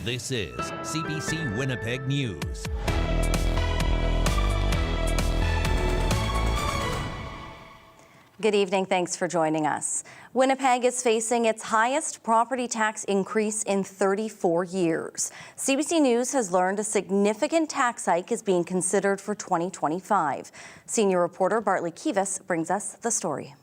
This is CBC Winnipeg News. Good evening. Thanks for joining us. Winnipeg is facing its highest property tax increase in 34 years. CBC News has learned a significant tax hike is being considered for 2025. Senior reporter Bartley Kivas brings us the story.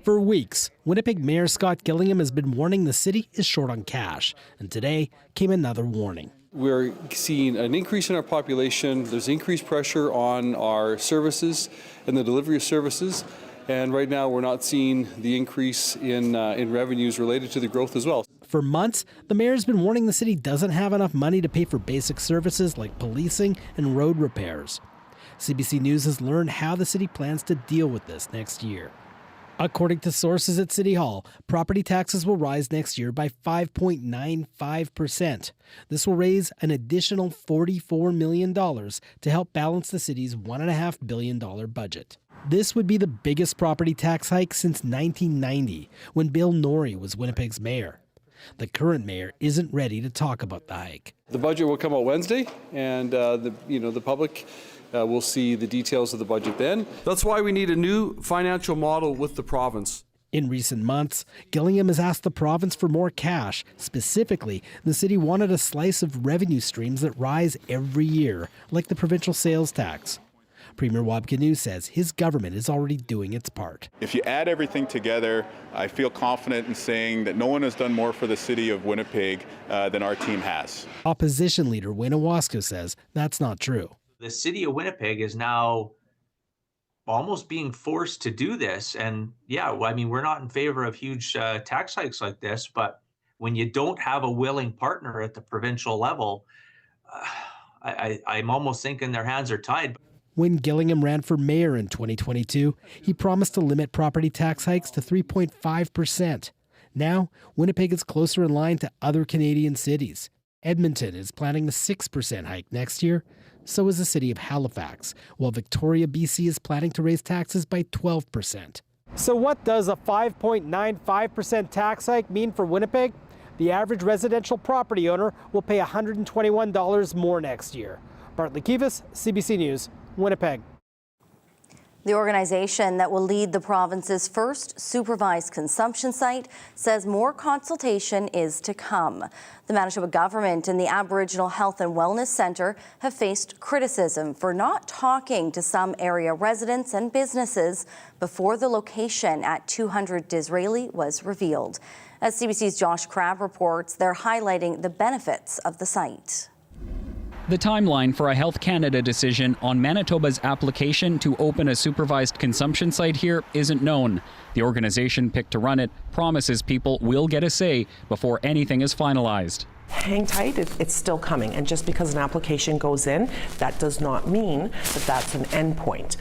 For weeks, Winnipeg Mayor Scott Gillingham has been warning the city is short on cash, and today came another warning. We're seeing an increase in our population. There's increased pressure on our services and the delivery of services. And right now we're not seeing the increase in revenues related to the growth as well. For months, the mayor has been warning the city doesn't have enough money to pay for basic services like policing and road repairs. CBC News has learned how the city plans to deal with this next year. According to sources at City Hall, property taxes will rise next year by 5.95%. This will raise an additional $44 million to help balance the city's $1.5 billion budget. This would be the biggest property tax hike since 1990, when Bill Norrie was Winnipeg's mayor. The current mayor isn't ready to talk about the hike. The budget will come out Wednesday, and the public will see the details of the budget then. That's why we need a new financial model with the province. In recent months, Gillingham has asked the province for more cash. Specifically, the city wanted a slice of revenue streams that rise every year, like the provincial sales tax. Premier Wabkanu says his government is already doing its part. If you add everything together, I feel confident in saying that no one has done more for the city of Winnipeg than our team has. Opposition leader Wayne Owasco says that's not true. The city of Winnipeg is now almost being forced to do this. And yeah, I mean, we're not in favor of huge tax hikes like this, but when you don't have a willing partner at the provincial level, I'm almost thinking their hands are tied. When Gillingham ran for mayor in 2022, he promised to limit property tax hikes to 3.5%. Now, Winnipeg is closer in line to other Canadian cities. Edmonton is planning a 6% hike next year. So is the city of Halifax, while Victoria, BC is planning to raise taxes by 12%. So what does a 5.95% tax hike mean for Winnipeg? The average residential property owner will pay $121 more next year. Bartley Kivas, CBC News, Winnipeg. The organization that will lead the province's first supervised consumption site says more consultation is to come. The Manitoba government and the Aboriginal Health and Wellness Centre have faced criticism for not talking to some area residents and businesses before the location at 200 Disraeli was revealed. As CBC's Josh Crabb reports, they're highlighting the benefits of the site. The timeline for a Health Canada decision on Manitoba's application to open a supervised consumption site here isn't known. The organization picked to run it promises people will get a say before anything is finalized. Hang tight, it's still coming. And just because an application goes in, that does not mean that that's an endpoint.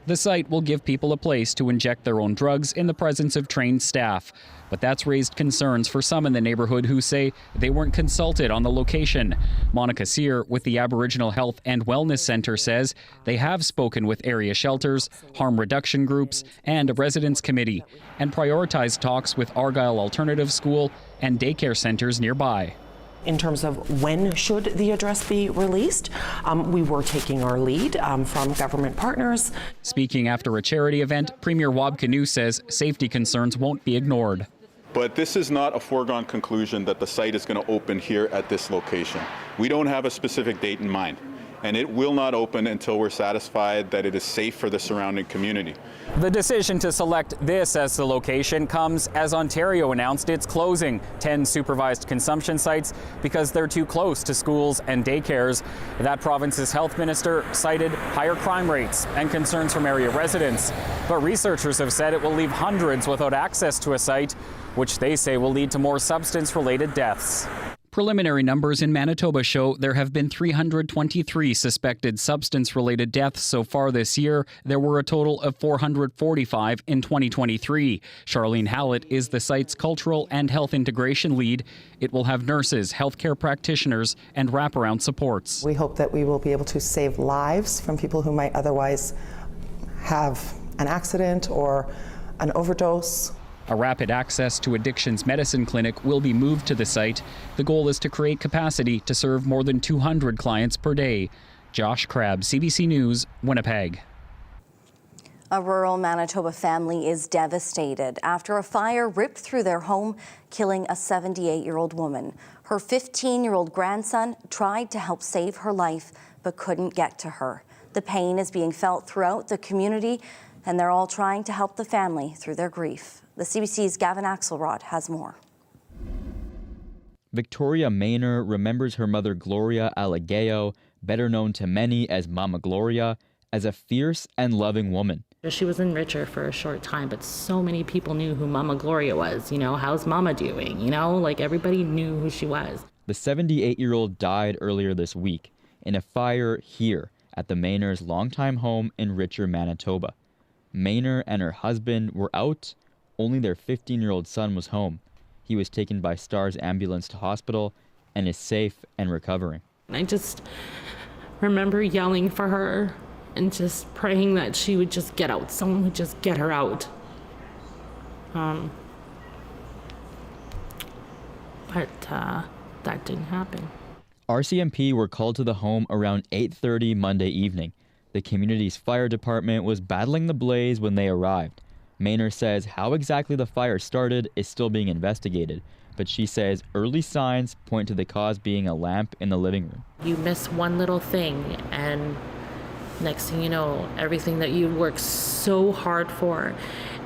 The site will give people a place to inject their own drugs in the presence of trained staff. But that's raised concerns for some in the neighborhood who say they weren't consulted on the location. Monica Sear with the Aboriginal Health and Wellness Centre says they have spoken with area shelters, harm reduction groups, and a residents committee, and prioritized talks with Argyle Alternative School and daycare centres nearby. In terms of when should the address be released, we were taking our lead from government partners. Speaking after a charity event, Premier Wabkanu says safety concerns won't be ignored. But this is not a foregone conclusion that the site is going to open here at this location. We don't have a specific date in mind, and it will not open until we're satisfied that it is safe for the surrounding community. The decision to select this as the location comes as Ontario announced it's closing 10 supervised consumption sites because they're too close to schools and daycares. That province's health minister cited higher crime rates and concerns from area residents. But researchers have said it will leave hundreds without access to a site, which they say will lead to more substance-related deaths. Preliminary numbers in Manitoba show there have been 323 suspected substance-related deaths so far this year. There were a total of 445 in 2023. Charlene Hallett is the site's cultural and health integration lead. It will have nurses, healthcare practitioners, and wraparound supports. We hope that we will be able to save lives from people who might otherwise have an accident or an overdose A rapid access to addictions medicine clinic will be moved to the site. The goal is to create capacity to serve more than 200 clients per day. Josh Crabb, CBC News, Winnipeg. A rural Manitoba family is devastated after a fire ripped through their home, killing a 78-year-old woman. Her 15-year-old grandson tried to help save her life, but couldn't get to her. The pain is being felt throughout the community, and they're all trying to help the family through their grief. The CBC's Gavin Axelrod has more. Victoria Maynor remembers her mother Gloria Allegeo, better known to many as Mama Gloria, as a fierce and loving woman. She was in Richer for a short time, but so many people knew who Mama Gloria was. You know, how's Mama doing? You know, like everybody knew who she was. The 78-year-old died earlier this week in a fire here at the Maynors' longtime home in Richer, Manitoba. Maynor and her husband were out. Only their 15-year-old son was home. He was taken by Star's ambulance to hospital and is safe and recovering. I just remember yelling for her and just praying that she would just get out. Someone would just get her out. But that didn't happen. RCMP were called to the home around 8:30 Monday evening. The community's fire department was battling the blaze when they arrived. Maynor says how exactly the fire started is still being investigated, but she says early signs point to the cause being a lamp in the living room. You miss one little thing, and next thing you know, everything that you worked so hard for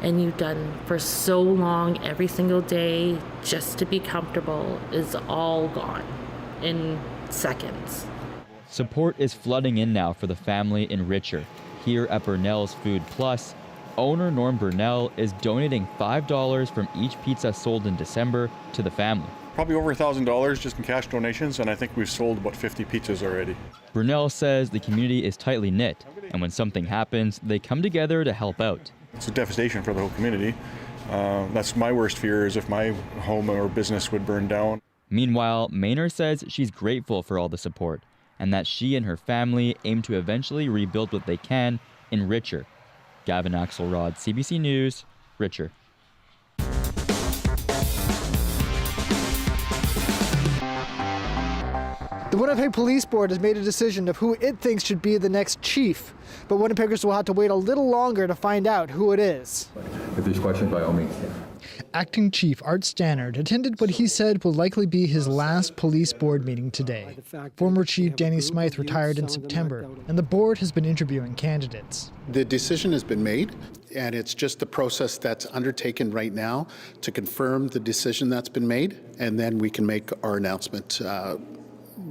and you've done for so long every single day just to be comfortable is all gone in seconds. Support is flooding in now for the family in Richer. Here at Burnell's Food Plus, owner Norm Burnell is donating $5 from each pizza sold in December to the family. Probably over $1,000 just in cash donations, and I think we've sold about 50 pizzas already. Burnell says the community is tightly knit, and when something happens, they come together to help out. It's a devastation for the whole community. That's my worst fear, is if my home or business would burn down. Meanwhile, Maynor says she's grateful for all the support, and that she and her family aim to eventually rebuild what they can in Richer. Gavin Axelrod, CBC News, Richer. The Winnipeg Police Board has made a decision of who it thinks should be the next chief, but Winnipeggers will have to wait a little longer to find out who it is. If there's questions, by all means. Acting Chief Art Stannard attended what he said will likely be his last police board meeting today. Former Chief Danny Smythe retired in September, and the board has been interviewing candidates. The decision has been made, and it's just the process that's undertaken right now to confirm the decision that's been made, and then we can make our announcement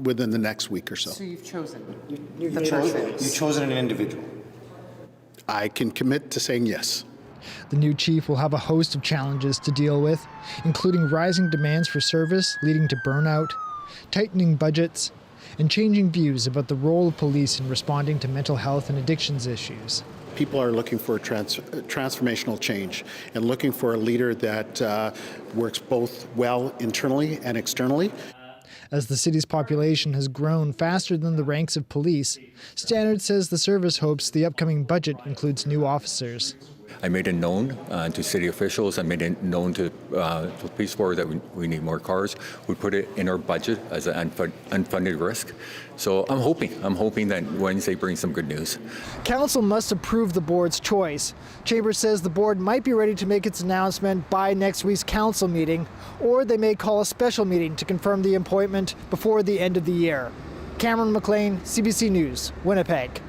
within the next week or so. So you've chosen the person. You've chosen an individual. I can commit to saying yes. The new chief will have a host of challenges to deal with, including rising demands for service leading to burnout, tightening budgets, and changing views about the role of police in responding to mental health and addictions issues. People are looking for a transformational change and looking for a leader that works both well internally and externally. As the city's population has grown faster than the ranks of police, Stannard says the service hopes the upcoming budget includes new officers. I made it known to city officials. I made it known to the police board that we need more cars. We put it in our budget as an unfunded risk. So I'm hoping that Wednesday brings some good news. Council must approve the board's choice. Chambers says the board might be ready to make its announcement by next week's council meeting, or they may call a special meeting to confirm the appointment before the end of the year. Cameron McLean, CBC News, Winnipeg.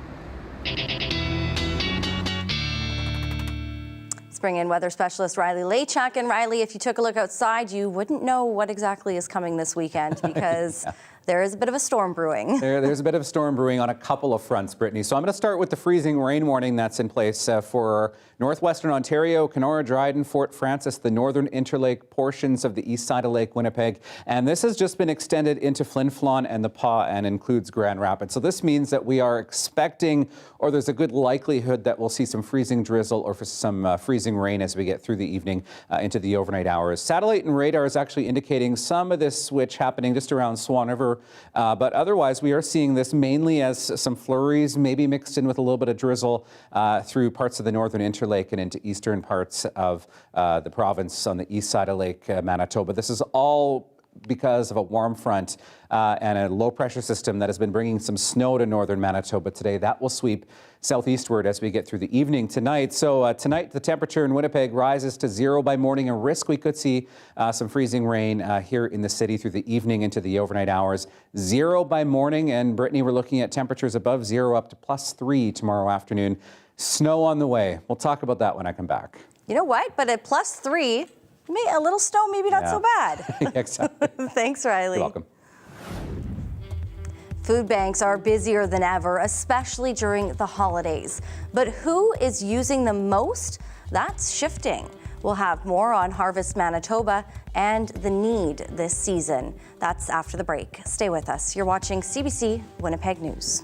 Spring and weather specialist Riley Lachak. And Riley, if you took a look outside, you wouldn't know what exactly is coming this weekend because there is a bit of a storm brewing. There's a bit of a storm brewing on a couple of fronts, Brittany. So I'm going to start with the freezing rain warning that's in place for northwestern Ontario, Kenora, Dryden, Fort Francis, the northern interlake portions of the east side of Lake Winnipeg. And this has just been extended into Flin Flon and the Pas and includes Grand Rapids. So this means that we are expecting, or there's a good likelihood that we'll see some freezing drizzle or some freezing rain as we get through the evening into the overnight hours. Satellite and radar is actually indicating some of this switch happening just around Swan River over. But otherwise, we are seeing this mainly as some flurries, maybe mixed in with a little bit of drizzle through parts of the northern Interlake and into eastern parts of the province on the east side of Lake Manitoba. This is all because of a warm front and a low pressure system that has been bringing some snow to northern Manitoba today. That will sweep southeastward as we get through the evening tonight. So tonight the temperature in Winnipeg rises to 0 by morning, a risk we could see some freezing rain here in the city through the evening into the overnight hours. 0 by morning, and Brittany, we're looking at temperatures above 0 up to +3 tomorrow afternoon. Snow on the way. We'll talk about that when I come back. You know what? But at +3, a little snow, maybe not so bad. Exactly. Thanks, Riley. You're welcome. Food banks are busier than ever, especially during the holidays. But who is using them most? That's shifting. We'll have more on Harvest Manitoba and the need this season. That's after the break. Stay with us. You're watching CBC Winnipeg News.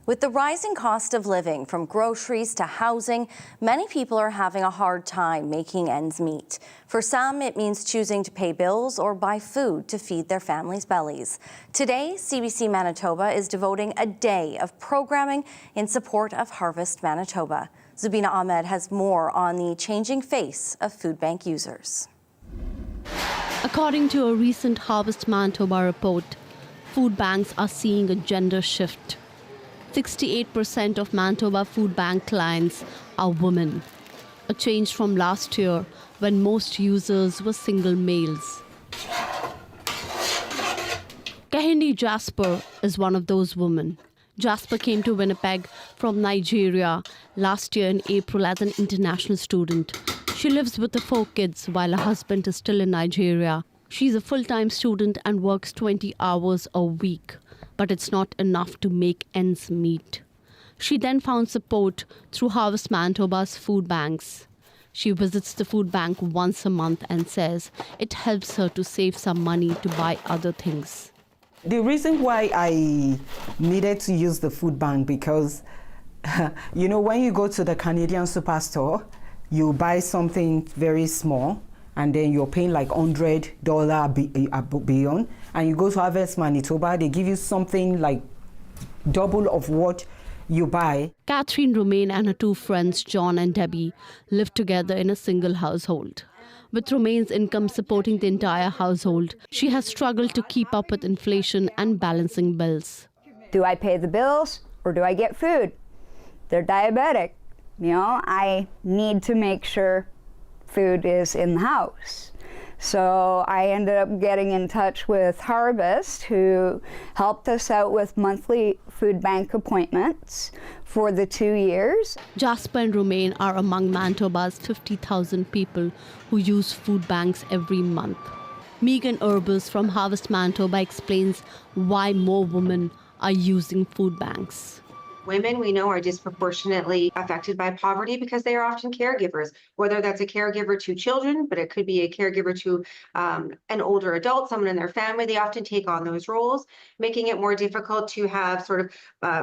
With the rising cost of living, from groceries to housing, many people are having a hard time making ends meet. For some, it means choosing to pay bills or buy food to feed their families' bellies. Today, CBC Manitoba is devoting a day of programming in support of Harvest Manitoba. Zubina Ahmed has more on the changing face of food bank users. According to a recent Harvest Manitoba report, food banks are seeing a gender shift. 68% of Manitoba Food Bank clients are women, a change from last year when most users were single males. Kahindi Jasper is one of those women. Jasper came to Winnipeg from Nigeria last year in April as an international student. She lives with the 4 kids while her husband is still in Nigeria. She's a full-time student and works 20 hours a week, but it's not enough to make ends meet. She then found support through Harvest Manitoba's food banks. She visits the food bank once a month and says it helps her to save some money to buy other things. The reason why I needed to use the food bank because, when you go to the Canadian superstore, you buy something very small, and then you're paying like $100 beyond. And you go to Harvest Manitoba, they give you something like double of what you buy. Catherine Romaine and her 2 friends, John and Debbie, live together in a single household. With Romaine's income supporting the entire household, she has struggled to keep up with inflation and balancing bills. Do I pay the bills or do I get food? They're diabetic. I need to make sure food is in the house. So I ended up getting in touch with Harvest, who helped us out with monthly food bank appointments for the 2 years. Jasper and Romaine are among Manitoba's 50,000 people who use food banks every month. Megan Urbis from Harvest Manitoba explains why more women are using food banks. Women, we know, are disproportionately affected by poverty because they are often caregivers, whether that's a caregiver to children, but it could be a caregiver to an older adult, someone in their family. They often take on those roles, making it more difficult to have sort of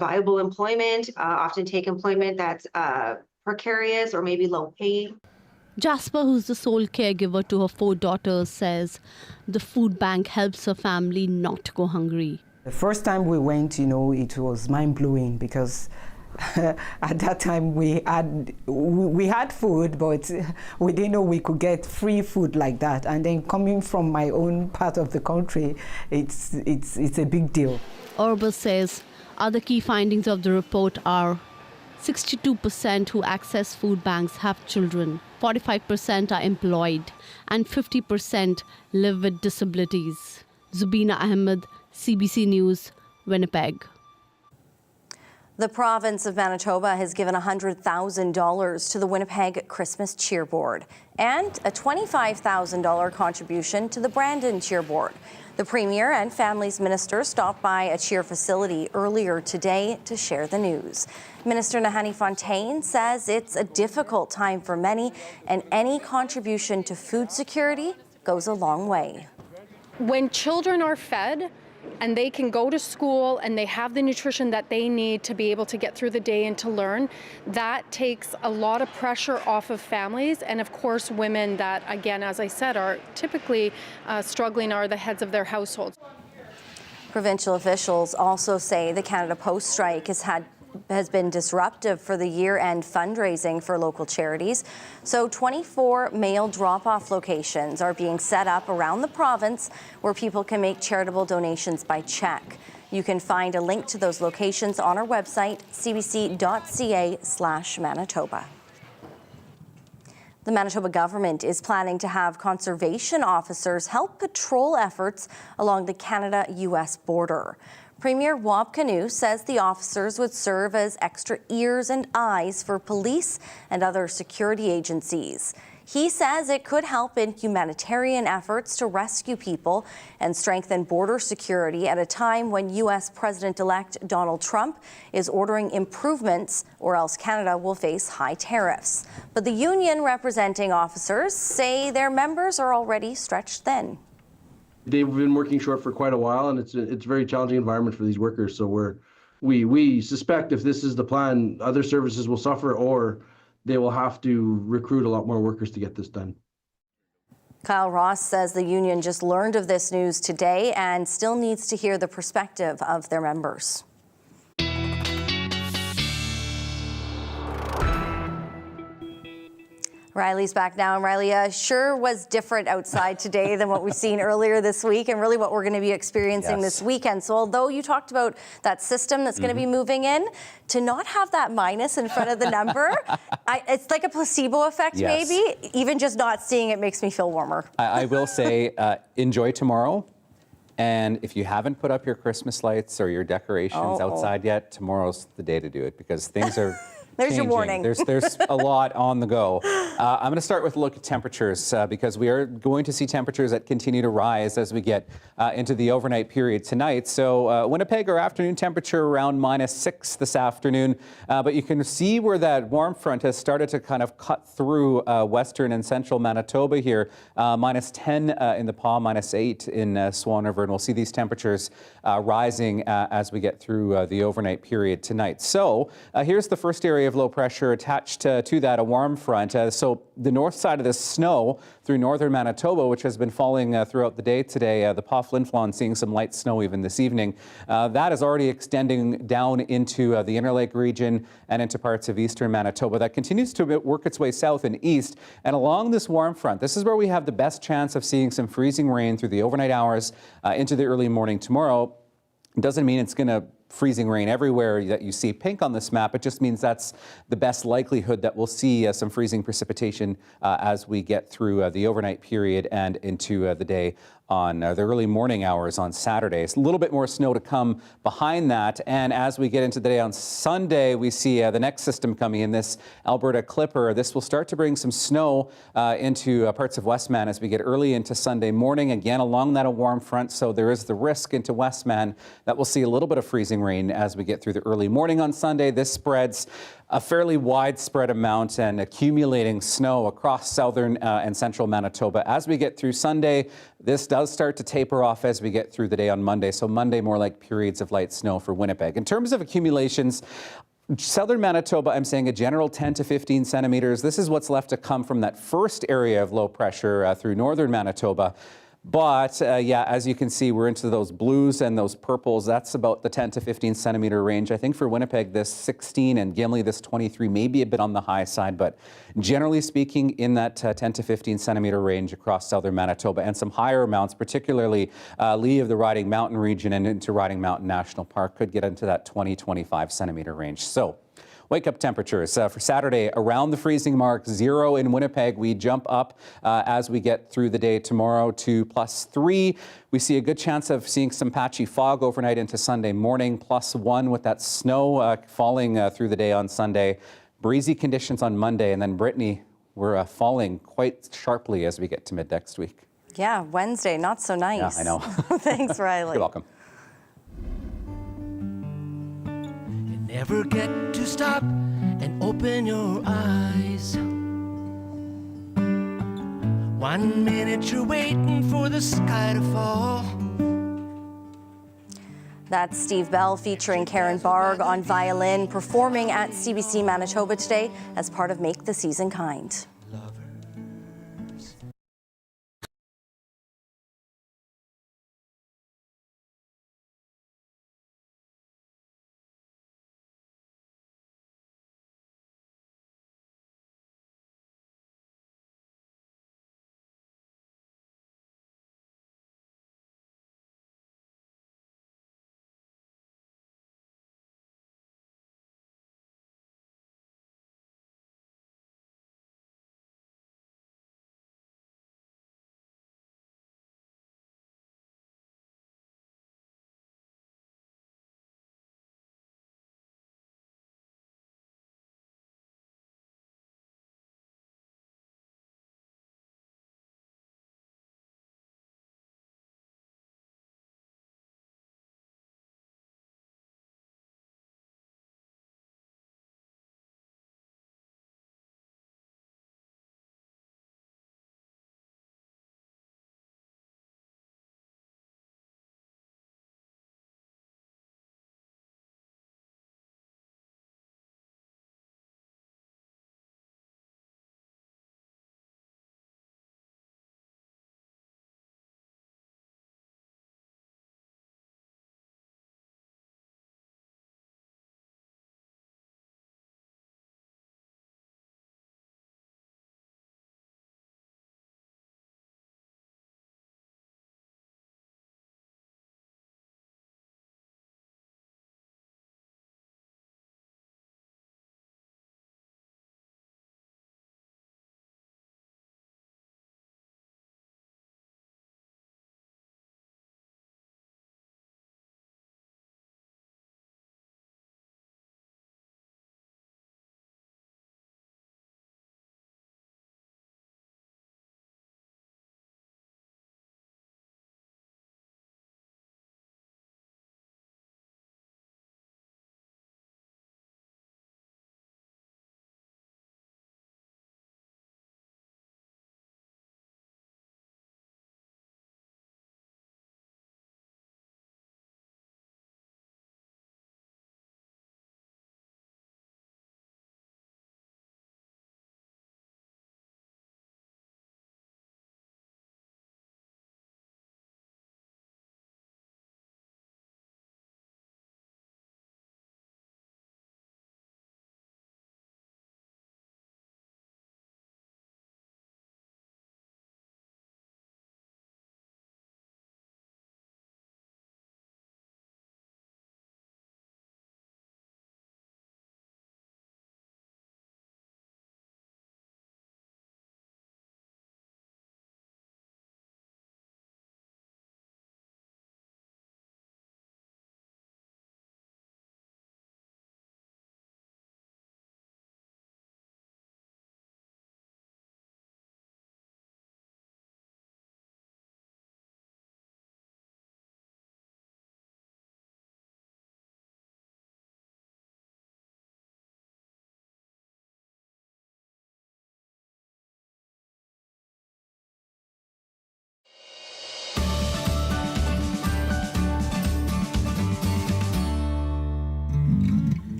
viable employment, often take employment that's precarious or maybe low paid. Jasper, who's the sole caregiver to her 4 daughters, says the food bank helps her family not go hungry. The first time we went, it was mind-blowing because at that time we had food, but we didn't know we could get free food like that. And then coming from my own part of the country, it's a big deal. Urbis says other key findings of the report are 62% who access food banks have children, 45% are employed, and 50% live with disabilities. Zubina Ahmed, CBC News, Winnipeg. The province of Manitoba has given $100,000 to the Winnipeg Christmas Cheer Board and a $25,000 contribution to the Brandon Cheer Board. The Premier and Families Minister stopped by a cheer facility earlier today to share the news. Minister Nahani Fontaine says it's a difficult time for many, and any contribution to food security goes a long way. When children are fed, and they can go to school and they have the nutrition that they need to be able to get through the day and to learn, that takes a lot of pressure off of families. And of course, women that, again, as I said, are typically struggling, are the heads of their households. Provincial officials also say the Canada Post strike has been disruptive for the year-end fundraising for local charities. So 24 mail drop-off locations are being set up around the province where people can make charitable donations by check. You can find a link to those locations on our website, cbc.ca/Manitoba. The Manitoba government is planning to have conservation officers help patrol efforts along the Canada-US border. Premier Wab Kinew says the officers would serve as extra ears and eyes for police and other security agencies. He says it could help in humanitarian efforts to rescue people and strengthen border security at a time when U.S. President-elect Donald Trump is ordering improvements, or else Canada will face high tariffs. But the union representing officers say their members are already stretched thin. They've been working short for quite a while, and it's a very challenging environment for these workers. So we're we suspect if this is the plan, other services will suffer, or they will have to recruit a lot more workers to get this done. Kyle Ross says the union just learned of this news today and still needs to hear the perspective of their members. Riley's back now. And Riley, sure was different outside today than what we've seen earlier this week and really what we're going to be experiencing this weekend. So although you talked about that system that's going to be moving in, to not have that minus in front of the number, it's like a placebo effect maybe. Even just not seeing it makes me feel warmer. I will say, enjoy tomorrow. And if you haven't put up your Christmas lights or your decorations outside yet, tomorrow's the day to do it because things are There's changing. your warning. There's a lot on the go. I'm going to start with a look at temperatures because we are going to see temperatures that continue to rise as we get into the overnight period tonight. So Winnipeg, our afternoon temperature around -6 this afternoon. But you can see where that warm front has started to kind of cut through western and central Manitoba here. -10 in the Pas, -8 in Swan River. And we'll see these temperatures rising as we get through the overnight period tonight. So here's the first area of low pressure attached to that, a warm front. So the north side of this snow through northern Manitoba, which has been falling throughout the day today, the Pas Flin Flon seeing some light snow even this evening. That is already extending down into the Interlake region and into parts of eastern Manitoba. That continues to work its way south and east. And along this warm front, this is where we have the best chance of seeing some freezing rain through the overnight hours into the early morning tomorrow. It doesn't mean it's going to freezing rain everywhere that you see pink on this map. It just means that's the best likelihood that we'll see some freezing precipitation as we get through the overnight period and into the day on the early morning hours on Saturdays. A little bit more snow to come behind that. And as we get into the day on Sunday, we see the next system coming in, this Alberta Clipper. This will start to bring some snow into parts of Westman as we get early into Sunday morning. Again, along that warm front, so there is the risk into Westman that we'll see a little bit of freezing rain as we get through the early morning on Sunday. This spreads a fairly widespread amount and accumulating snow across southern and central Manitoba. As we get through Sunday, this does start to taper off as we get through the day on Monday. So Monday, more like periods of light snow for Winnipeg. In terms of accumulations, southern Manitoba, I'm saying a general 10 to 15 centimeters. This is what's left to come from that first area of low pressure through northern Manitoba. But yeah, as you can see, we're into those blues and those purples. That's about the 10 to 15 centimeter range. I think for Winnipeg, this 16 and Gimli, this 23, may be a bit on the high side, but generally speaking, in that 10 to 15 centimeter range across southern Manitoba, and some higher amounts, particularly lee of the Riding Mountain region and into Riding Mountain National Park, could get into that 20-25 centimeter range. So wake-up temperatures for Saturday around the freezing mark, 0 in Winnipeg. We jump up as we get through the day tomorrow to +3. We see a good chance of seeing some patchy fog overnight into Sunday morning, +1 with that snow falling through the day on Sunday. Breezy conditions on Monday, and then Brittany, we're falling quite sharply as we get to mid next week. Yeah, Wednesday, not so nice. Yeah, I know. Thanks, Riley. You're welcome. Never get to stop and open your eyes. 1 minute you're waiting for the sky to fall. That's Steve Bell featuring Karen Barg on violin, performing at CBC Manitoba today as part of Make the Season Kind.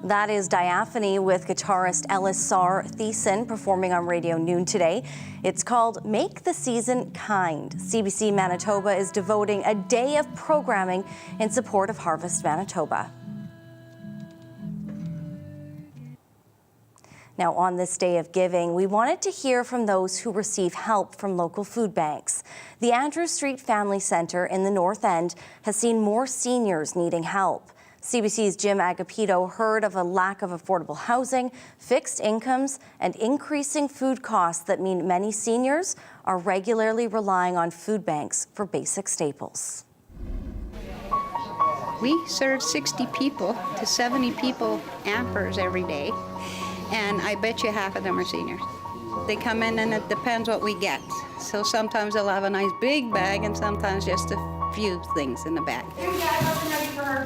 That is Diaphany with guitarist Ellis Sar Thiessen performing on Radio Noon today. It's called Make the Season Kind. CBC Manitoba is devoting a day of programming in support of Harvest Manitoba. Now, on this day of giving, we wanted to hear from those who receive help from local food banks. The Andrew Street Family Centre in the North End has seen more seniors needing help. CBC's Jim Agapito heard of a lack of affordable housing, fixed incomes, and increasing food costs that mean many seniors are regularly relying on food banks for basic staples. We serve 60 people to 70 people Ampers every day, and I bet you half of them are seniors. They come in and it depends what we get. So sometimes they'll have a nice big bag and sometimes just a few things in the bag.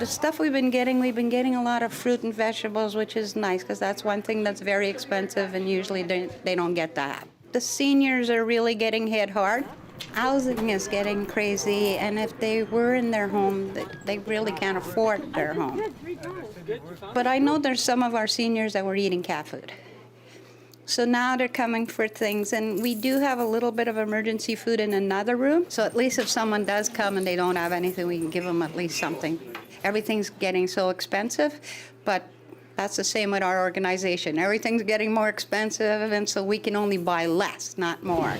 The stuff we've been getting a lot of fruit and vegetables, which is nice because that's one thing that's very expensive and usually they don't get that. The seniors are really getting hit hard. Housing is getting crazy, and if they were in their home, they really can't afford their home. But I know there's some of our seniors that were eating cat food. So now they're coming for things, and we do have a little bit of emergency food in another room. So at least if someone does come and they don't have anything, we can give them at least something. Everything's getting so expensive, but that's the same with our organization. Everything's getting more expensive, and so we can only buy less, not more.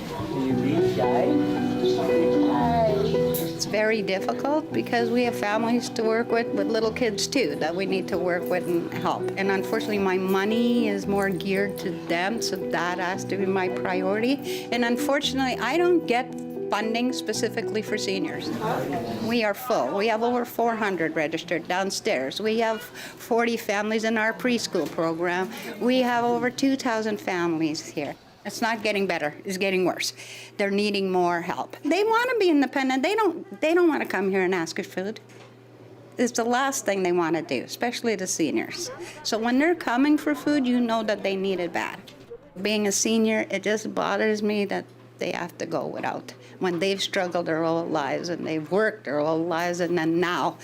It's very difficult because we have families to work with little kids too, that we need to work with and help. And unfortunately, my money is more geared to them, so that has to be my priority. And unfortunately, I don't get funding specifically for seniors. We are full. We have over 400 registered downstairs. We have 40 families in our preschool program. We have over 2,000 families here. It's not getting better, it's getting worse. They're needing more help. They want to be independent. They don't want to come here and ask for food. It's the last thing they want to do, especially the seniors. So when they're coming for food, you know that they need it bad. Being a senior, it just bothers me that they have to go without when they've struggled their whole lives and they've worked their whole lives and then now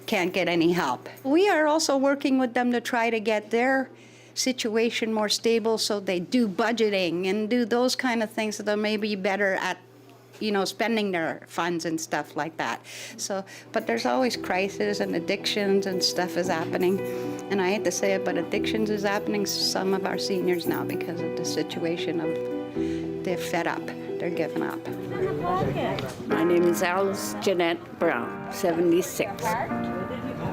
can't get any help. We are also working with them to try to get their situation more stable, so they do budgeting and do those kind of things so they may be better at, spending their funds and stuff like that. So, but there's always crises and addictions and stuff is happening. And I hate to say it, but addictions is happening to some of our seniors now because of the situation of they're fed up, they're giving up. My name is Alice Jeanette Brown, 76.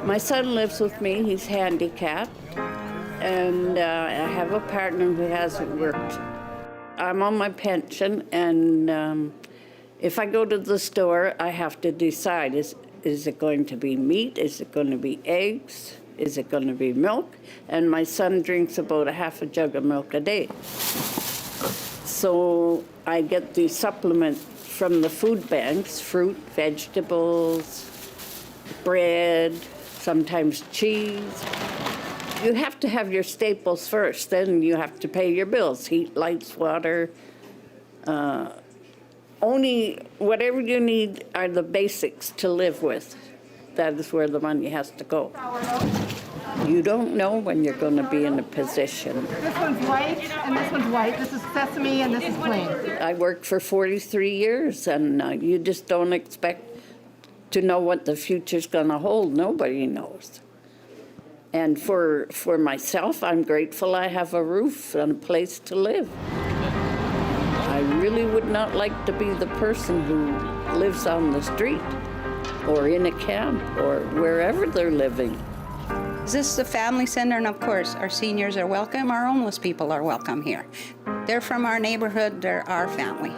My son lives with me, he's handicapped. And I have a partner who hasn't worked. I'm on my pension, and if I go to the store, I have to decide, is it going to be meat? Is it going to be eggs? Is it going to be milk? And my son drinks about a half a jug of milk a day. So I get the supplement from the food banks, fruit, vegetables, bread, sometimes cheese. You have to have your staples first, then you have to pay your bills, heat, lights, water. Only whatever you need are the basics to live with. That is where the money has to go. You don't know when you're going to be in a position. This one's white, and this one's white. This is sesame, and this is plain. I worked for 43 years, and you just don't expect to know what the future's going to hold. Nobody knows. And for myself, I'm grateful I have a roof and a place to live. I really would not like to be the person who lives on the street or in a camp or wherever they're living. This is the family center, and of course, our seniors are welcome. Our homeless people are welcome here. They're from our neighborhood, they're our family.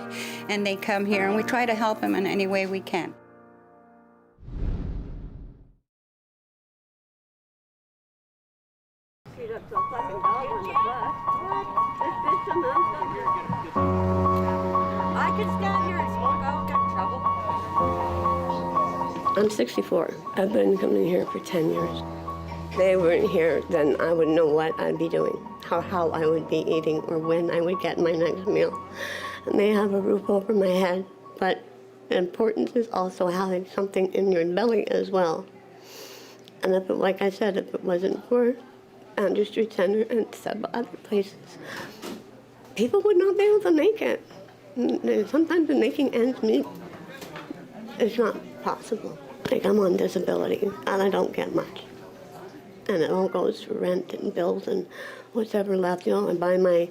And they come here, and we try to help them in any way we can. I can stand here and smoke. I won't get in trouble. I'm 64. I've been coming here for 10 years. If they weren't here, then I would know what I'd be doing, how I would be eating, or when I would get my next meal. I may have a roof over my head, but the importance is also having something in your belly as well. And if it, like I said, if it wasn't for Andrew Street Center, and several other places, people would not be able to make it. And sometimes making ends meet is not possible. Like, I'm on disability, and I don't get much. And it all goes to rent and bills and whatever left. You know, I buy my,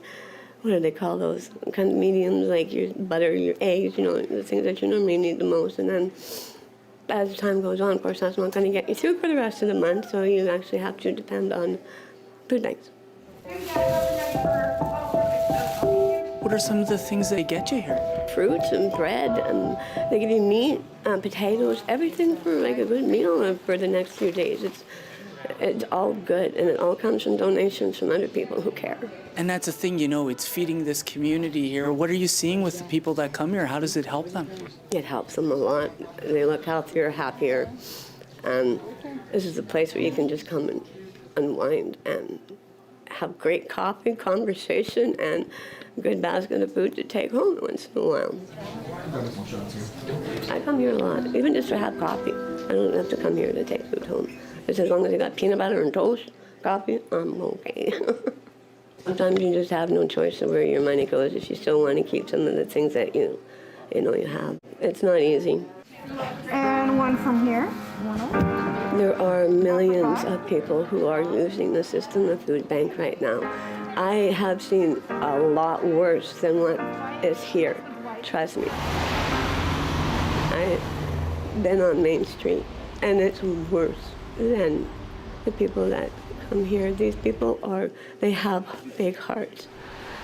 what do they call those kind of mediums, like your butter, your eggs, you know, the things that you normally need the most. And then as the time goes on, of course, that's not going to get you through for the rest of the month, so you actually have to depend on food banks. What are some of the things they get you here? Fruits and bread, and they give you meat, potatoes, everything for like a good meal for the next few days. It's all good, and it all comes from donations from other people who care. And that's the thing, you know, it's feeding this community here. What are you seeing with the people that come here? How does it help them? It helps them a lot. They look healthier, happier, and this is a place where you can just come and unwind and have great coffee, conversation, and a good basket of food to take home once in a while. I come here a lot, even just to have coffee. I don't have to come here to take food home. Just as long as I got peanut butter and toast, coffee, I'm okay. Sometimes you just have no choice of where your money goes if you still want to keep some of the things that you have. It's not easy. And one from here. There are millions of people who are using the system of food bank right now. I have seen a lot worse than what is here, trust me. I've been on Main Street, and it's worse than the people that come here. These people they have big hearts.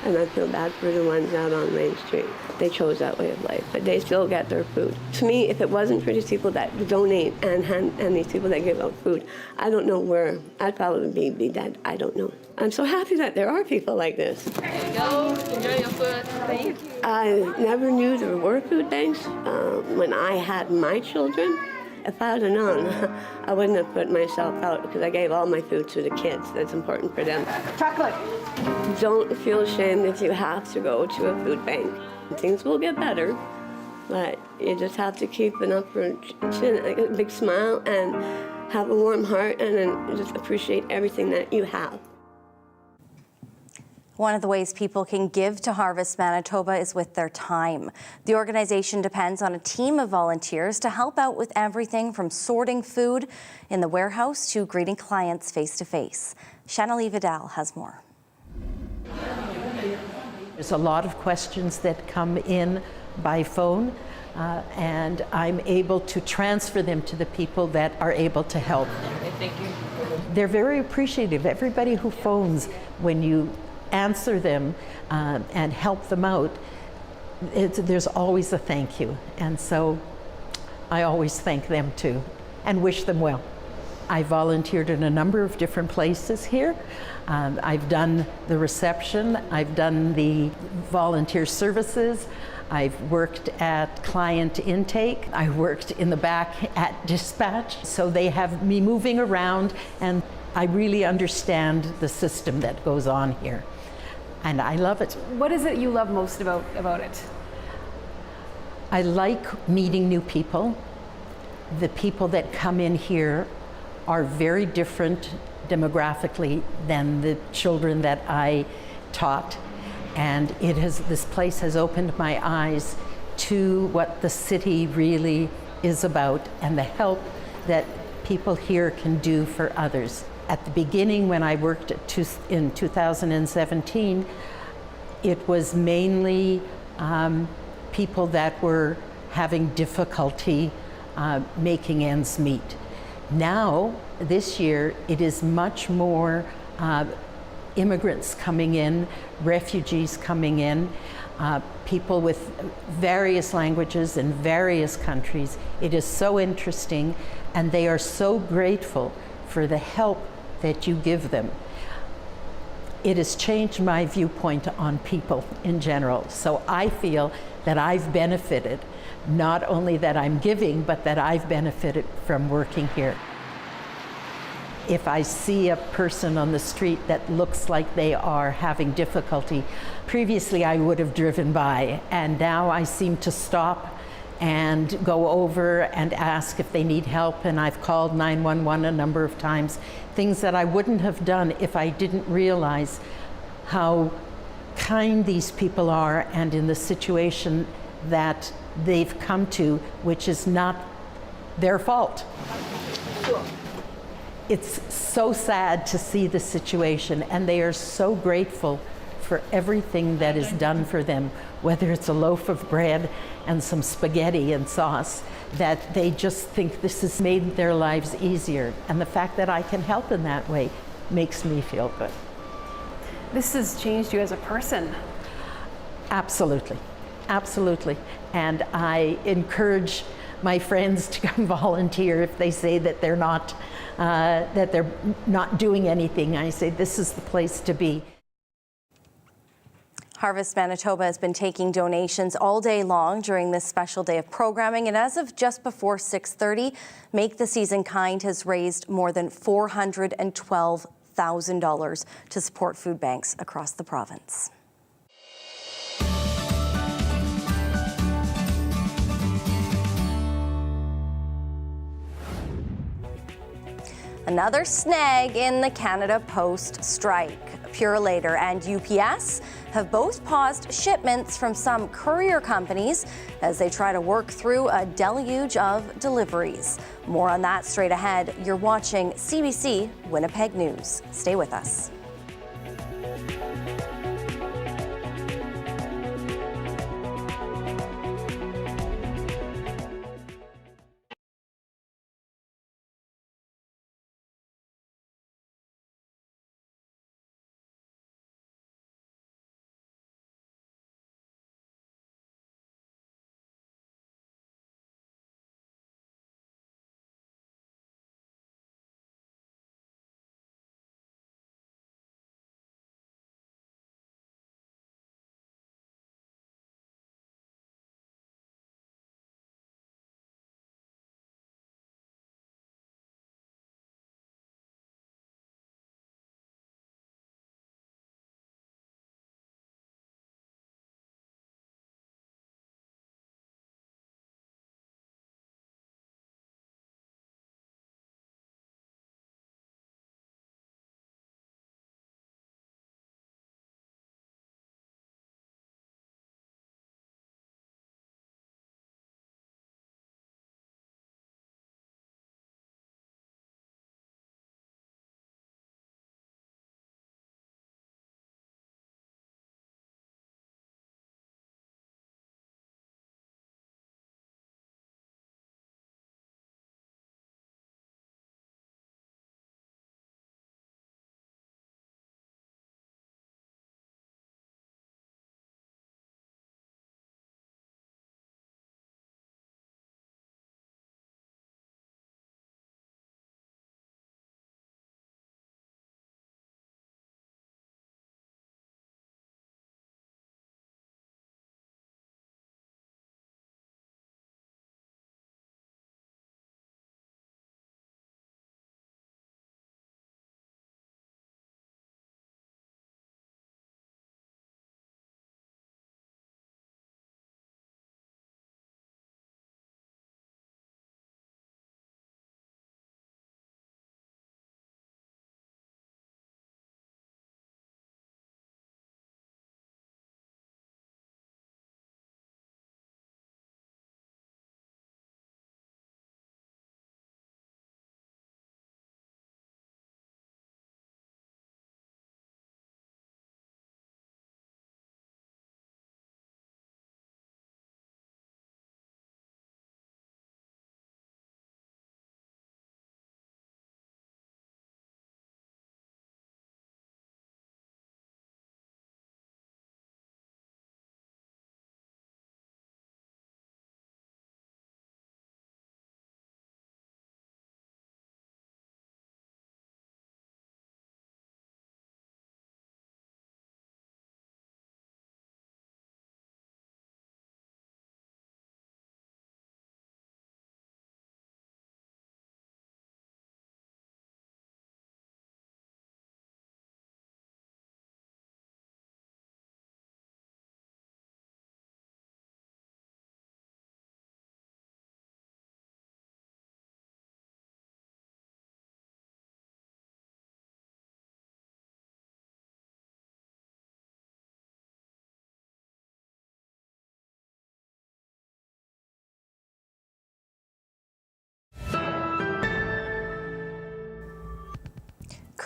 And I feel bad for the ones out on Main Street. They chose that way of life, but they still get their food. To me, if it wasn't for these people that donate and these people that give out food, I don't know where I'd probably be dead. I don't know. I'm so happy that there are people like this. There you go. Enjoy your food. Thank you. I never knew there were food banks when I had my children. If I had known, I wouldn't have put myself out because I gave all my food to the kids. That's important for them. Chocolate. Don't feel ashamed if you have to go to a food bank. Things will get better, but you just have to keep an upper chin, like a big smile, and have a warm heart, and then just appreciate everything that you have. One of the ways people can give to Harvest Manitoba is with their time. The organization depends on a team of volunteers to help out with everything from sorting food in the warehouse to greeting clients face-to-face. Shanalee Vidal has more. There's a lot of questions that come in by phone, and I'm able to transfer them to the people that are able to help. Thank you. They're very appreciative. Everybody who phones, when you answer them and help them out, there's always a thank you. And so I always thank them too and wish them well. I volunteered in a number of different places here. I've done the reception, I've done the volunteer services, I've worked at client intake, I worked in the back at dispatch. So they have me moving around, and I really understand the system that goes on here. And I love it. What is it you love most about it? I like meeting new people. The people that come in here are very different demographically than the children that I taught. And this place has opened my eyes to what the city really is about and the help that people here can do for others. At the beginning, when I worked in 2017, it was mainly people that were having difficulty making ends meet. Now, this year, it is much more immigrants coming in, refugees coming in, people with various languages in various countries. It is so interesting, and they are so grateful for the help that you give them. It has changed my viewpoint on people in general. So I feel that I've benefited, not only that I'm giving, but that I've benefited from working here. If I see a person on the street that looks like they are having difficulty, previously I would have driven by, and now I seem to stop and go over and ask if they need help. And I've called 911 a number of times, things that I wouldn't have done if I didn't realize how kind these people are and in the situation that they've come to, which is not their fault. It's so sad to see the situation, and they are so grateful for everything that is done for them, whether it's a loaf of bread and some spaghetti and sauce, that they just think this has made their lives easier. And the fact that I can help in that way makes me feel good. This has changed you as a person. Absolutely, absolutely. And I encourage my friends to come volunteer if they say that they're not doing anything. I say this is the place to be. Harvest Manitoba has been taking donations all day long during this special day of programming, and as of just before 6:30, Make the Season Kind has raised more than $412,000 to support food banks across the province. Another snag in the Canada Post strike. Purolator and UPS have both paused shipments from some courier companies as they try to work through a deluge of deliveries. More on that straight ahead. You're watching CBC Winnipeg News. Stay with us.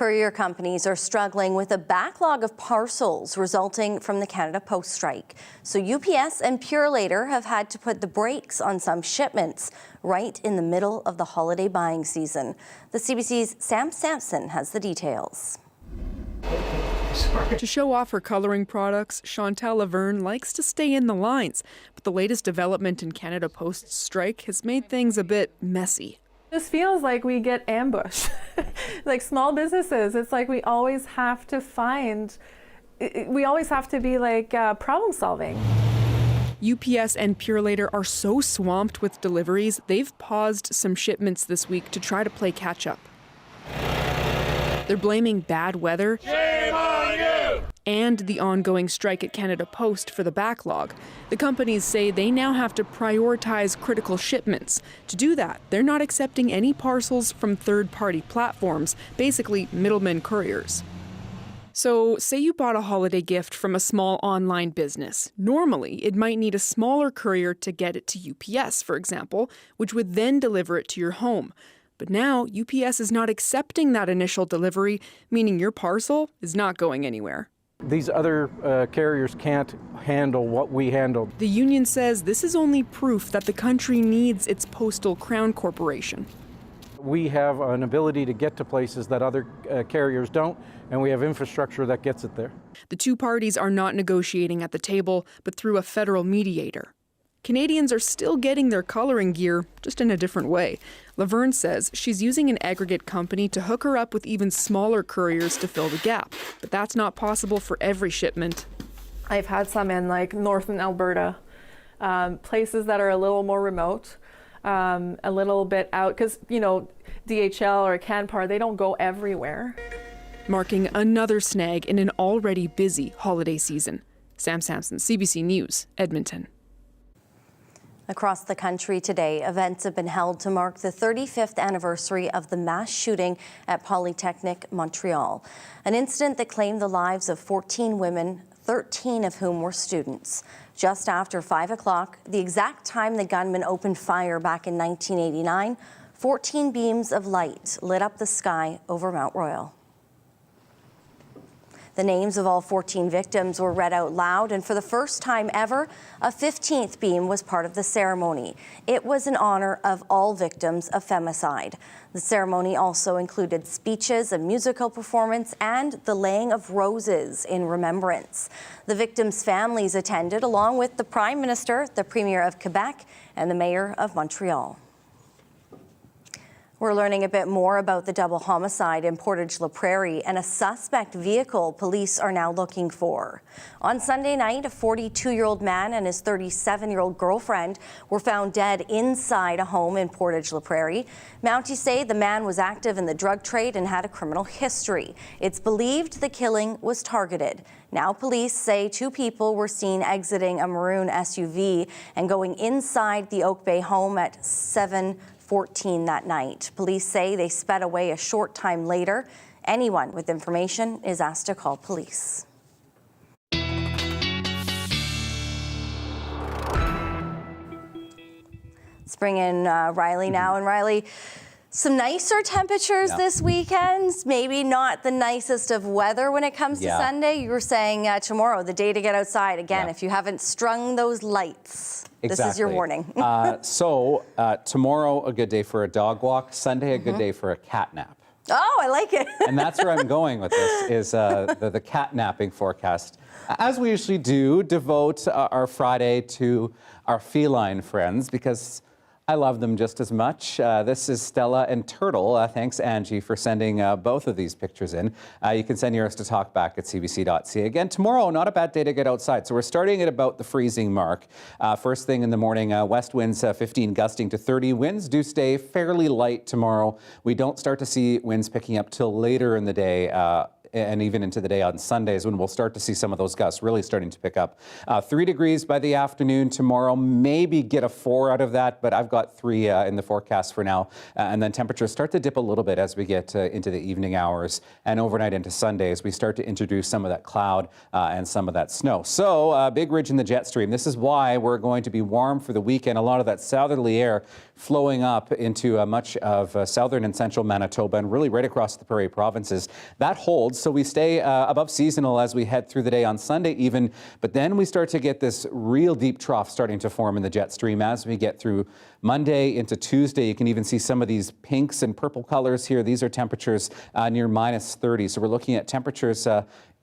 courier companies are struggling with a backlog of parcels resulting from the Canada Post strike. So UPS and Purolator have had to put the brakes on some shipments right in the middle of the holiday buying season. The CBC's Sam Sampson has the details. To show off her coloring products, Chantal Laverne likes to stay in the lines, but the latest development in Canada Post's strike has made things a bit messy. This feels like we get ambushed. Like small businesses, it's like we always have to be like problem solving. UPS and Purolator are so swamped with deliveries, they've paused some shipments this week to try to play catch up. They're blaming bad weather and the ongoing strike at Canada Post for the backlog. The companies say they now have to prioritize critical shipments. To do that, they're not accepting any parcels from third-party platforms, basically middlemen couriers. So, say you bought a holiday gift from a small online business. Normally, it might need a smaller courier to get it to UPS, for example, which would then deliver it to your home. But now, UPS is not accepting that initial delivery, meaning your parcel is not going anywhere. These other carriers can't handle what we handle. The union says this is only proof that the country needs its postal crown corporation. We have an ability to get to places that other carriers don't, and we have infrastructure that gets it there. The two parties are not negotiating at the table, but through a federal mediator. Canadians are still getting their coloring gear, just in a different way. Laverne says she's using an aggregate company to hook her up with even smaller couriers to fill the gap, but that's not possible for every shipment. I've had some in like northern Alberta, places that are a little more remote, a little bit out, because, you know, DHL or Canpar, they don't go everywhere. Marking another snag in an already busy holiday season. Sam Sampson, CBC News, Edmonton. Across the country today, events have been held to mark the 35th anniversary of the mass shooting at Polytechnique, Montreal. An incident that claimed the lives of 14 women, 13 of whom were students. Just after 5 o'clock, the exact time the gunman opened fire back in 1989, 14 beams of light lit up the sky over Mount Royal. The names of all 14 victims were read out loud, and for the first time ever, a 15th beam was part of the ceremony. It was in honor of all victims of femicide. The ceremony also included speeches, a musical performance, and the laying of roses in remembrance. The victims' families attended, along with the Prime Minister, the Premier of Quebec, and the Mayor of Montreal. We're learning a bit more about the double homicide in Portage La Prairie and a suspect vehicle police are now looking for. On Sunday night, a 42-year-old man and his 37-year-old girlfriend were found dead inside a home in Portage La Prairie. Mounties say the man was active in the drug trade and had a criminal history. It's believed the killing was targeted. Now police say 2 people were seen exiting a maroon SUV and going inside the Oak Bay home at 7:14 that night. Police say they sped away a short time later. Anyone with information is asked to call police. Let's bring in Riley now. And Riley, some nicer temperatures this weekend, maybe not the nicest of weather when it comes to Sunday. You were saying tomorrow, the day to get outside. Again, if you haven't strung those lights, this is your warning. Tomorrow, a good day for a dog walk. Sunday, a good day for a cat nap. Oh, I like it. And that's where I'm going with this, is the cat napping forecast. As we usually do, devote our Friday to our feline friends, because I love them just as much. This is Stella and Turtle. Thanks, Angie, for sending both of these pictures in. You can send yours to talkback@cbc.ca. Again, tomorrow, not a bad day to get outside. So we're starting at about the freezing mark. First thing in the morning, west winds 15 gusting to 30. Winds do stay fairly light tomorrow. We don't start to see winds picking up till later in the day. And even into the day on Sundays, when we'll start to see some of those gusts really starting to pick up. 3 degrees by the afternoon tomorrow, maybe get a 4 out of that, but I've got 3 in the forecast for now. And then temperatures start to dip a little bit as we get into the evening hours and overnight into Sundays. We start to introduce some of that cloud and some of that snow. So big ridge in the jet stream. This is why we're going to be warm for the weekend. A lot of that southerly air flowing up into much of southern and central Manitoba and really right across the Prairie provinces. That holds, so we stay above seasonal as we head through the day on Sunday even, but then we start to get this real deep trough starting to form in the jet stream as we get through Monday into Tuesday. You can even see some of these pinks and purple colors here. These are temperatures near minus 30. So we're looking at temperatures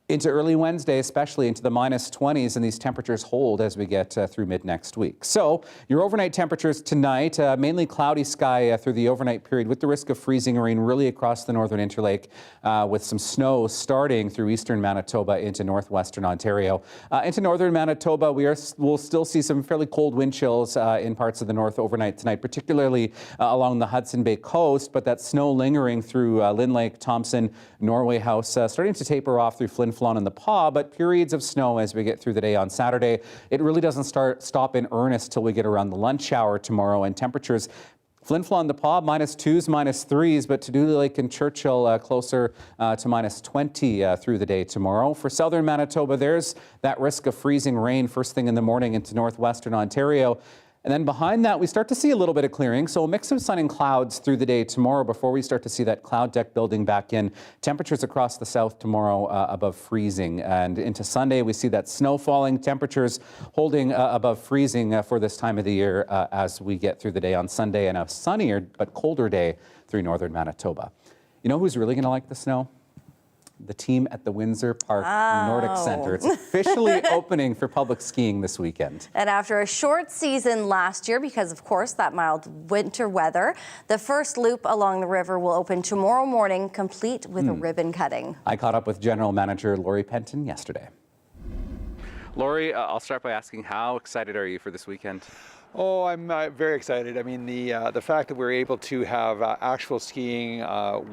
into early Wednesday, especially into the minus 20s, and these temperatures hold as we get through mid next week. So your overnight temperatures tonight, mainly cloudy sky through the overnight period with the risk of freezing rain really across the northern Interlake with some snow starting through eastern Manitoba into northwestern Ontario. Into northern Manitoba, we'll still see some fairly cold wind chills in parts of the north overnight tonight, particularly along the Hudson Bay coast, but that snow lingering through Lynn Lake, Thompson, Norway House, starting to taper off through Flin Flon and the Paw, but periods of snow as we get through the day on Saturday. It really doesn't stop in earnest till we get around the lunch hour tomorrow, and temperatures Flin Flon, the Paw, minus 2s, minus 3s, but to Dooley Lake and Churchill closer to minus 20 through the day tomorrow. For southern Manitoba, there's that risk of freezing rain first thing in the morning into northwestern Ontario. And then behind that, we start to see a little bit of clearing. So a mix of sun and clouds through the day tomorrow before we start to see that cloud deck building back in. Temperatures across the south tomorrow above freezing. And into Sunday, we see that snow falling, temperatures holding above freezing for this time of the year as we get through the day on Sunday, and a sunnier but colder day through northern Manitoba. You know who's really going to like the snow? The team at the Windsor Park Nordic Centre. It's officially opening for public skiing this weekend. And after a short season last year, because of course that mild winter weather, the first loop along the river will open tomorrow morning, complete with a ribbon cutting. I caught up with General Manager Lori Penton yesterday. Lori, I'll start by asking, how excited are you for this weekend? Oh, I'm very excited. I mean, the fact that we're able to have actual skiing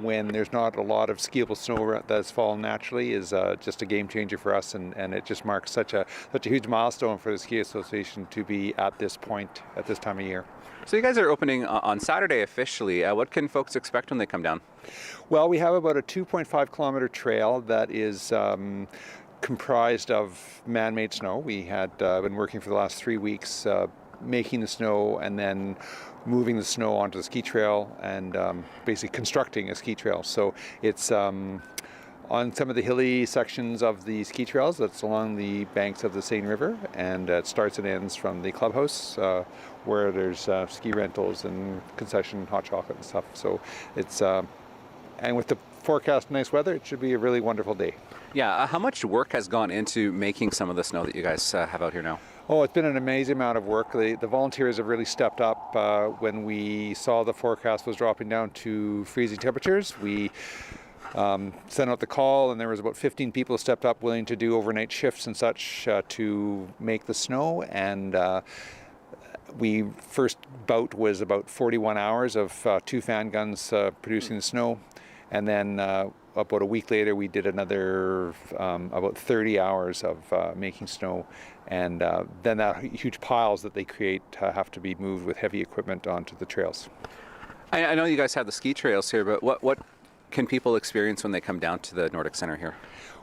when there's not a lot of skiable snow that's fallen naturally is just a game changer for us, and it just marks such a huge milestone for the Ski Association to be at this point at this time of year. So you guys are opening on Saturday officially. What can folks expect when they come down? Well, we have about a 2.5 kilometer trail that is comprised of man-made snow. We had been working for the last 3 weeks making the snow and then moving the snow onto the ski trail and basically constructing a ski trail. So it's on some of the hilly sections of the ski trails that's along the banks of the Seine River, and it starts and ends from the clubhouse where there's ski rentals and concession hot chocolate and stuff. So it's and with the forecast nice weather, it should be a really wonderful day. Yeah, how much work has gone into making some of the snow that you guys have out here now? Oh, it's been an amazing amount of work. The volunteers have really stepped up. When we saw the forecast was dropping down to freezing temperatures, we sent out the call, and there was about 15 people who stepped up willing to do overnight shifts and such to make the snow. And we first bout was about 41 hours of 2 fan guns producing the snow. And then about a week later, we did another about 30 hours of making snow. And then that huge piles that they create have to be moved with heavy equipment onto the trails. I know you guys have the ski trails here, but what can people experience when they come down to the Nordic Centre here?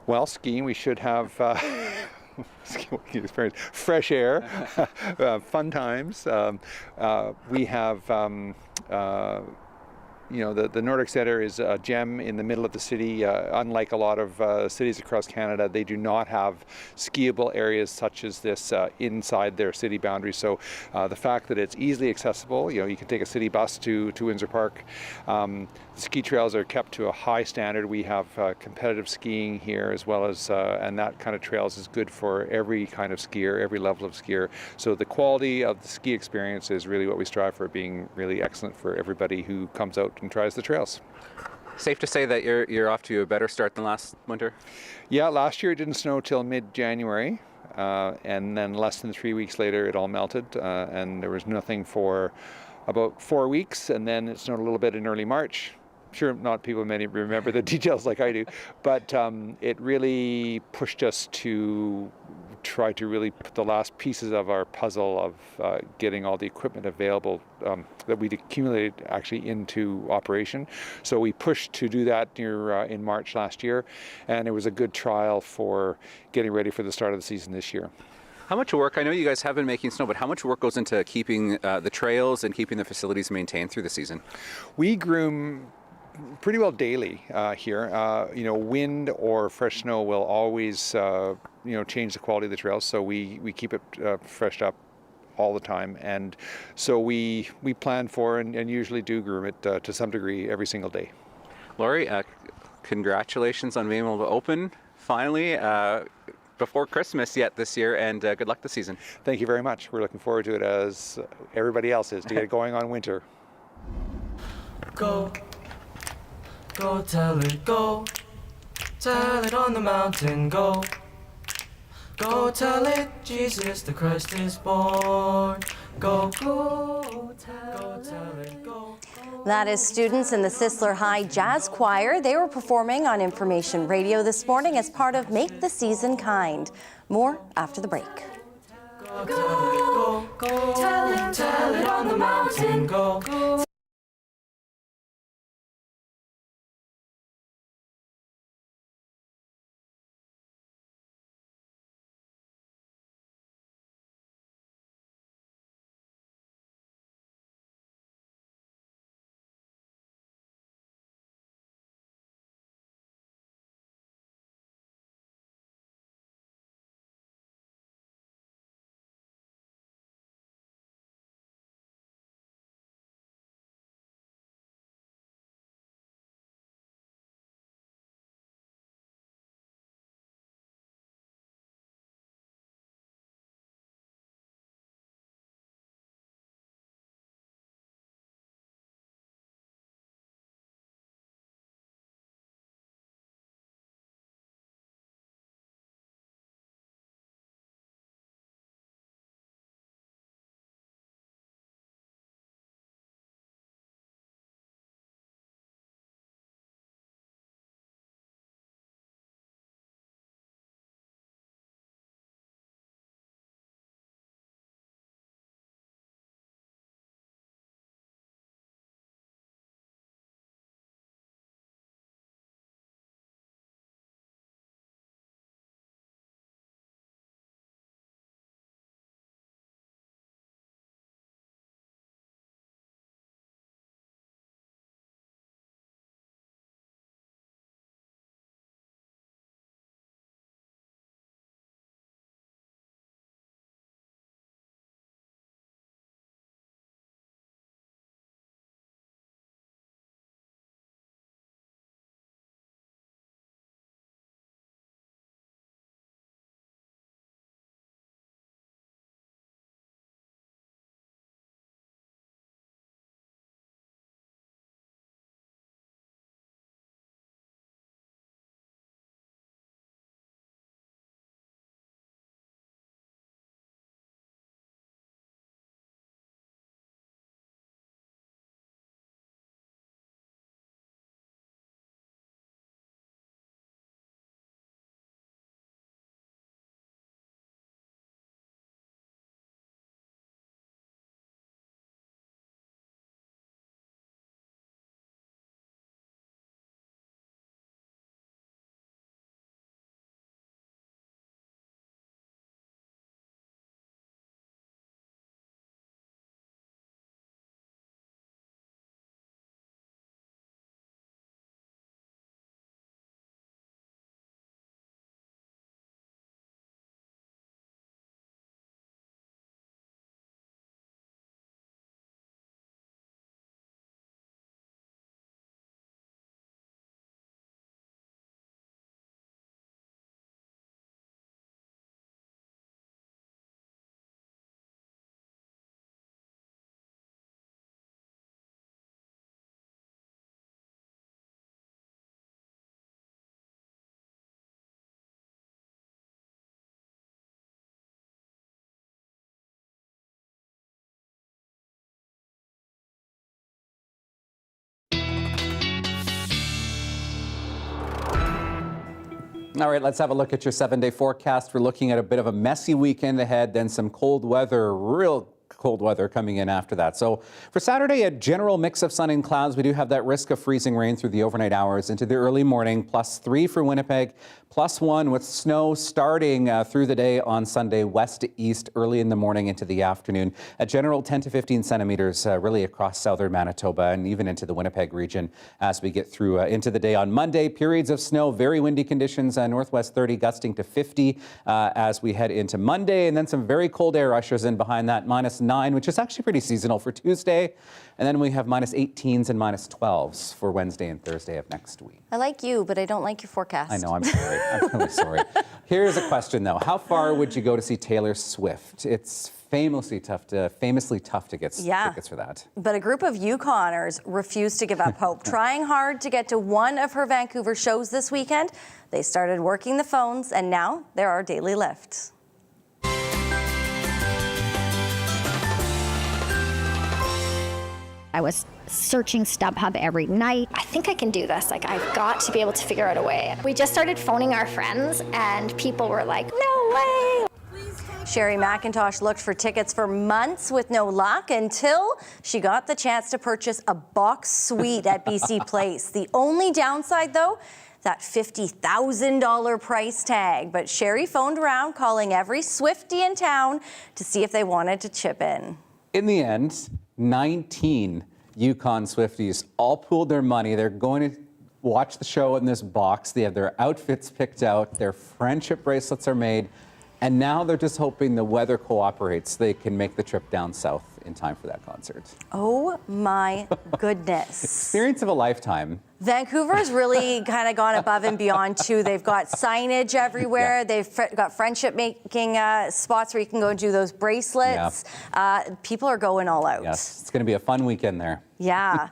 Well, skiing, we should have experience, fresh air, fun times. We have the Nordic Centre is a gem in the middle of the city. Unlike a lot of cities across Canada, they do not have skiable areas such as this inside their city boundaries. So the fact that it's easily accessible, you can take a city bus to Windsor Park. Ski trails are kept to a high standard. We have competitive skiing here as well as, and that kind of trails is good for every kind of skier, every level of skier. So the quality of the ski experience is really what we strive for, being really excellent for everybody who comes out and tries the trails. Safe to say that you're off to a better start than last winter? Yeah, last year it didn't snow till mid-January, and then less than 3 weeks later it all melted, and there was nothing for about 4 weeks, and then it snowed a little bit in early March. Sure, not people many remember the details like I do, but it really pushed us to try to really put the last pieces of our puzzle of getting all the equipment available that we'd accumulated actually into operation. So we pushed to do that in March last year, and it was a good trial for getting ready for the start of the season this year. How much work, I know you guys have been making snow, but how much work goes into keeping the trails and keeping the facilities maintained through the season? We groom pretty well daily here. Wind or fresh snow will always, change the quality of the trails. So we keep it freshed up all the time. And so we plan for and usually do groom it to some degree every single day. Laurie, congratulations on being able to open finally before Christmas yet this year, and good luck this season. Thank you very much. We're looking forward to it as everybody else is to get going on winter. Go tell it, go tell it on the mountain, go tell it, Jesus the Christ is born, go tell it, go. That is students in the Sisler High Jazz Choir. They were performing on Information Radio this morning as part of Make the Season Kind. More after the break. Go tell it on the mountain, go. All right, let's have a look at your 7-day forecast. We're looking at a bit of a messy weekend ahead, then some cold weather, real cold weather coming in after that. So for Saturday, a general mix of sun and clouds. We do have that risk of freezing rain through the overnight hours into the early morning, +3 for Winnipeg, +1 with snow starting through the day on Sunday, west to east, early in the morning into the afternoon. A general 10 to 15 centimeters really across southern Manitoba and even into the Winnipeg region as we get through into the day on Monday. Periods of snow, very windy conditions, northwest 30 gusting to 50 as we head into Monday. And then some very cold air ushers in behind that, -9, which is actually pretty seasonal for Tuesday. And then we have -18s and -12s for Wednesday and Thursday of next week. I like you, but I don't like your forecast. I know, I'm sorry. I'm really sorry. Here's a question, though. How far would you go to see Taylor Swift? It's famously tough to get tickets for that. But a group of Yukoners refused to give up hope. Trying hard to get to one of her Vancouver shows this weekend, they started working the phones, and now they're our daily lift. I was searching StubHub every night. I think I can do this. Like, I've got to be able to figure out a way. We just started phoning our friends, and people were like, no way. Sherry McIntosh looked for tickets for months with no luck until she got the chance to purchase a box suite at BC Place. The only downside, though, that $50,000 price tag. But Sherry phoned around, calling every Swiftie in town to see if they wanted to chip in. In the end, 19 Yukon Swifties all pooled their money. They're going to watch the show in this box. They have their outfits picked out. Their friendship bracelets are made. And now they're just hoping the weather cooperates. They can make the trip down south in time for that concert. Oh my goodness. Experience of a lifetime. Vancouver's really kind of gone above and beyond too. They've got signage everywhere. Yeah. They've got friendship making spots where you can go and do those bracelets. Yeah. People are going all out. Yes, it's going to be a fun weekend there. Yeah.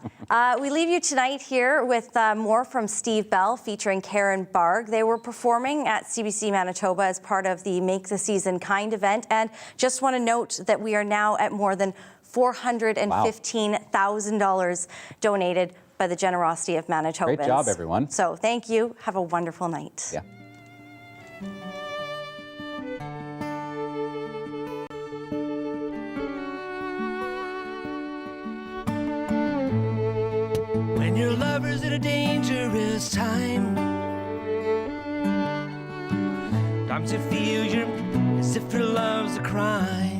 We leave you tonight here with more from Steve Bell featuring Karen Barg. They were performing at CBC Manitoba as part of the Make the Season Kind event. And just want to note that we are now at more than $415,000 donated by the generosity of Manitobans. Great job, everyone. So thank you. Have a wonderful night. Yeah. When your lover's in a dangerous time, times you feel as if your love's a crime.